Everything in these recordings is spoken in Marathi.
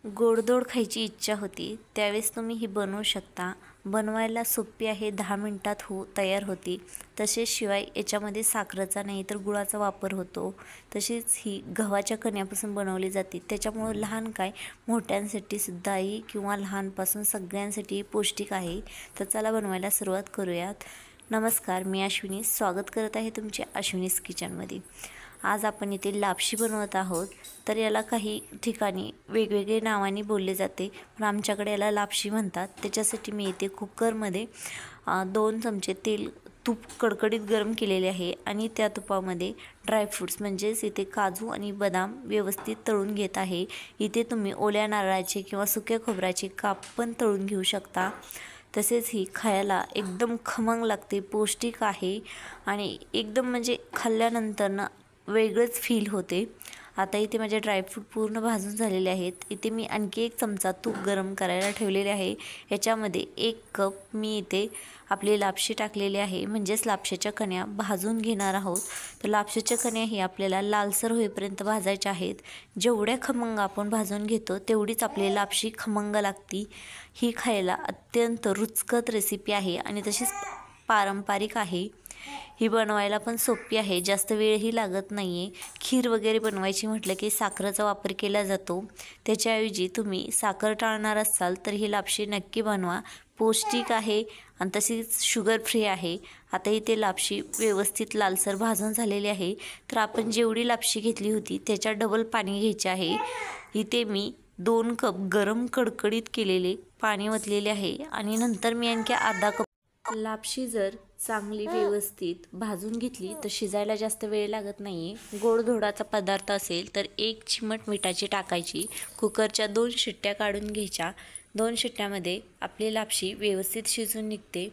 गोडधोड खायची इच्छा होती त्यावेळेस तुम्ही ही बनवू शकता। बनवायला सोपी आहे, 10 मिनिटात तयार होती। तसेच शिवाय याच्यामध्ये साखरेचा नाही तर गुळाचा वापर होतो। तसेच ही गव्हाच्या कण्यापासून बनवली जाते, त्याच्यामुळे लहान काय मोठ्यांसाठी सुद्धाही किंवा लहानपासून सगळ्यांसाठी पौष्टिक आहे। तर चला बनवायला सुरुवात करूयात। नमस्कार, मी अश्विनी स्वागत करत आहे तुमचे अश्विनीज किचनमध्ये। आज आपण इथे लापशी बनवत आहोत। तर याला काही ठिकाणी वेगवेगळे नावाने बोलले जाते, पण आमच्याकडे याला लापशी म्हणतात। त्याच्यासाठी मी इथे कुकरमध्ये 2 चमचे तूप कडकडीत गरम केलेले आहे आणि त्या तुपामध्ये ड्रायफ्रूट्स म्हणजेच इथे काजू आणि बदाम व्यवस्थित तळून घेत आहे। इथे तुम्ही ओल्या नारळाचे किंवा सुक्या खोबऱ्याचे काप पण तळून घेऊ शकता। तसेच ही खायला एकदम खमंग लागते, पौष्टिक आहे आणि एकदम म्हणजे खाल्ल्यानंतर ना वेगळंच फील होते। आता इथे माझे ड्रायफ्रूट पूर्ण भाजून झालेले आहेत। इथे मी आणखी 1 चमचा तूप गरम करायला ठेवलेले आहे। याच्यामध्ये 1 कप मी इथे आपली लापशी टाकलेली आहे, म्हणजेच लापशीच्या कण्या भाजून घेणार आहोत। तर लापशीच्या कण्या ही आपल्याला लालसर होईपर्यंत भाजायच्या आहेत। जेवढ्या खमंग आपण भाजून घेतो तेवढीच आपली लापशी खमंग लागती। ही खायला अत्यंत रुचकर रेसिपी आहे आणि तशीच पारंपरिक आहे। ही बनवायला पण सोपी आहे, जास्त वेळही लागत नाहीये। खीर वगैरे बनवायची म्हटलं की साखरेचा वापर केला जातो, त्याच्याऐवजी तुम्ही साखर टाळणार असाल तर ही लापशी नक्की बनवा। पौष्टिक आहे आणि तशीच शुगर फ्री आहे। आता इथे लापशी व्यवस्थित लालसर भाजून झालेली आहे। तर आपण जेवढी लापशी घेतली होती त्याच्या डबल पाणी घ्यायचे आहे। इथे मी 2 कप गरम कडकडीत केलेले पाणी ओतलेले आहे आणि नंतर मी आणखी अर्धा कप लापशी जर चांगली व्यवस्थित भाजून घेतली तर शिजायला जास्त वेळ लागत नाही। गोडधोडाचा पदार्थ असेल तर 1 चिमट मिठाची टाकायची। कुकरच्या 2 शिट्ट्या काढून घ्यायच्या। 2 शिट्ट्यामध्ये आपली लापशी व्यवस्थित शिजून निघते।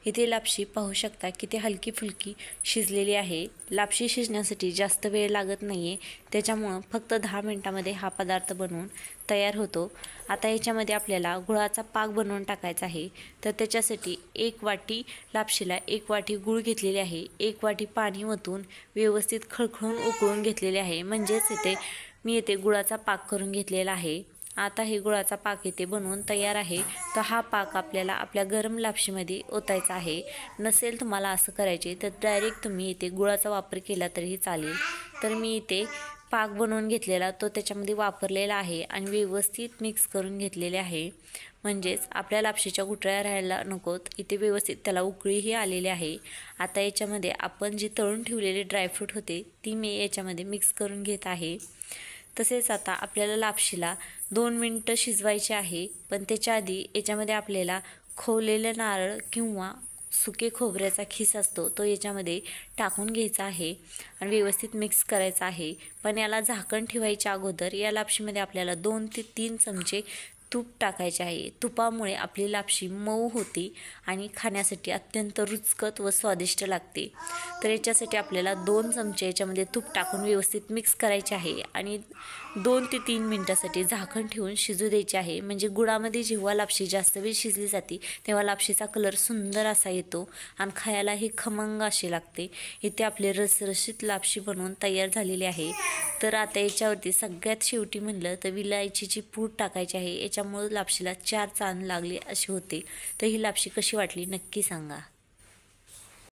इथे लापशी पाहू शकता किती हलकी फुलकी शिजलेली आहे। लापशी शिजण्यासाठी जास्त वेळ लागत नाहीये, त्याच्यामुळं फक्त 10 मिनिटांमध्ये हा पदार्थ बनवून तयार होतो। आता याच्यामध्ये आपल्याला गुळाचा पाक बनवून टाकायचा आहे। तर त्याच्यासाठी 1 वाटी लापशीला 1 वाटी गूळ घेतलेले आहे। 1 वाटी पाणी ओतून व्यवस्थित खळखळून उकळून घेतलेले आहे, म्हणजेच मी इथे गुळाचा पाक करून घेतलेला आहे। आता हे गुळाचा पाक इथे बनवून तयार आहे। तर हा पाक आपल्याला आपल्या गरम लापशीमध्ये ओतायचा आहे। नसेल तुम्हाला असं करायचे तर डायरेक्ट तुम्ही इथे गुळाचा वापर केला तरीही चालेल। तर मी इथे पाक बनवून घेतलेला तो त्याच्यामध्ये वापरलेला आहे आणि व्यवस्थित मिक्स करून घेतलेले आहे, म्हणजेच आपल्या लापशीच्या गुठळ्या राहायला नकोत। इथे व्यवस्थित त्याला उकळीही आलेली आहे। आता याच्यामध्ये आपण जी तळून ठेवलेले ड्रायफ्रूट होते ती मी याच्यामध्ये मिक्स करून घेत आहे। तसेच आता आपल्याला लापशीला 2 मिनिटं शिजवायचे आहे, पण त्याच्या आधी याच्यामध्ये आपल्याला खोवलेलं नारळ किंवा सुके खोबऱ्याचा खीस असतो तो याच्यामध्ये टाकून घ्यायचा आहे आणि व्यवस्थित मिक्स करायचा आहे। पण याला झाकण ठेवायच्या अगोदर या लापशीमध्ये आपल्याला 2 ते 3 चमचे तूप टाकायचे आहे। तुपामुळे आपली लापशी मऊ होती आणि खाण्यासाठी अत्यंत रुचकर व स्वादिष्ट लागते। तर याच्यासाठी आपल्याला 2 चमचे याच्यामध्ये तूप टाकून व्यवस्थित मिक्स करायचे आहे आणि 2 ते 3 मिनिटांसाठी झाकण ठेवून शिजू द्यायचे आहे। म्हणजे गुळामध्ये जेव्हा लापशी जास्त वेळ शिजली जाते तेव्हा लापशीचा कलर सुंदर असा येतो आणि खायलाही खमंग अशी लागते। इथे आपली रसरशीत लापशी बनवून तयार झालेली आहे। तर आता याच्यावरती सगळ्यात शेवटी म्हणलं तर विलायचीची पूड टाकायची आहे। याच्यामुळे लापशीला 4 चांद लागले असे होते। तर ही लापशी कशी वाटली नक्की सांगा।